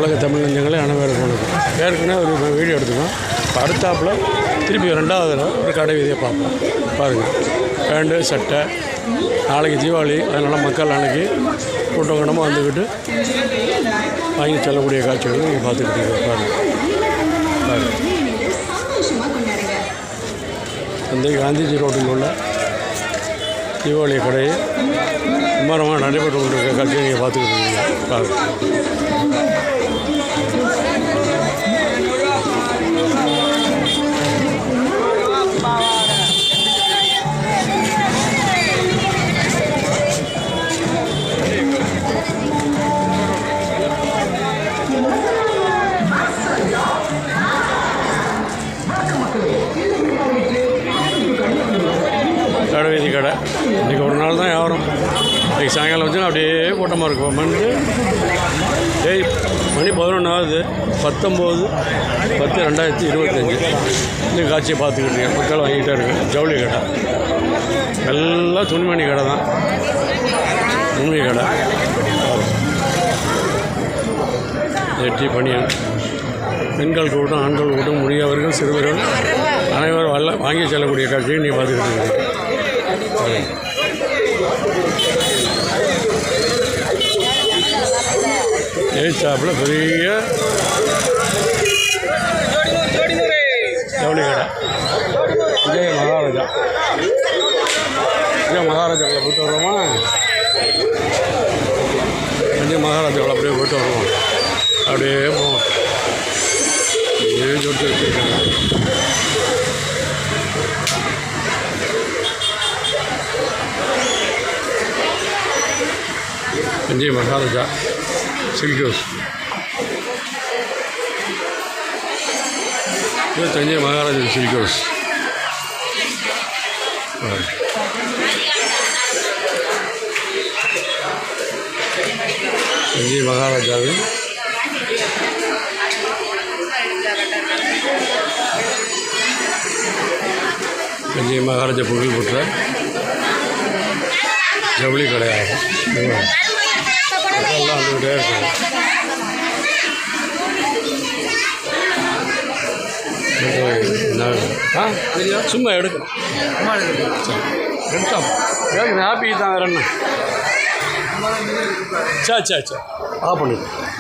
உலக தமிழ் நெஞ்சங்களே அனைவருக்கும் வணக்கம். ஏற்கனவே ஒரு வீடியோ எடுத்துக்கோம். இப்போ அடுத்தாப்பில் திருப்பி 2வது தடவை ஒரு கடை வீதியை பார்ப்போம். பாருங்கள், பேண்டு சட்டை. நாளைக்கு தீபாவளி, அதனால் மக்கள் நாளைக்கு கூட்டம் கூட்டமாக வந்துக்கிட்டு வாங்கி செல்லக்கூடிய காட்சிகளும் நீங்கள் பார்த்துக்கிட்டு பாருங்கள். அந்த காந்திஜி ரோட்டில் உள்ள தீபாவளி கடையை விமானமாக நடைபெற்று கொண்டிருக்க காட்சியை நீங்கள் பார்த்துக்கிட்டு இருக்கீங்க. பாருங்கள். கடை வீதி கடை இன்றைக்கி ஒரு நாள் தான் வியாபாரம். இன்றைக்கி சாயங்காலம் வச்சுன்னா அப்படியே கூட்டமாக இருக்கும். மணி 11 ஆகுது. 19/10/2025 இந்த காட்சியை பார்த்துக்கிட்டு மக்கள் வாங்கிட்டே இருக்கு. ஜவுளி கடை எல்லாம் துணிமணி கடை தான். உண்மை கடை வெற்றி பணியன். பெண்கள் கூட்டம், ஆண்கள் கூட்டம், முதியவர்கள், சிறுவர்கள் அனைவரும் வாங்கி செல்லக்கூடிய காட்சியை நீ பார்த்துக்கிட்டு இருக்கீங்க. ஏச்சாப்பில் பெரிய ஜவுளி கடை. விஜய மகாராஜா. மகாராஜாவில் போய்ட்டு வருவோமா? மகாராஜாவில் அப்படியே போய்ட்டு வருவோம். அப்படியே போவோம். அப்படியே சொல்லிட்டு வச்சுருக்காங்க. Thanjai Maharaja silk house. இது தஞ்சை மகாராஜா சில்க் ஹவுஸ். தஞ்சை மகாராஜாவின் தஞ்சை மகாராஜா புகழ் பெற்ற ஜவுளி கடையாகும். எல்லாம் வந்துக்கிட்டே இருக்கும். சும்மா எடுக்கும். எடுத்தோம் ஹாப்பி தான். வேறு என்ன? சே ஆஃப் பண்ணிடு.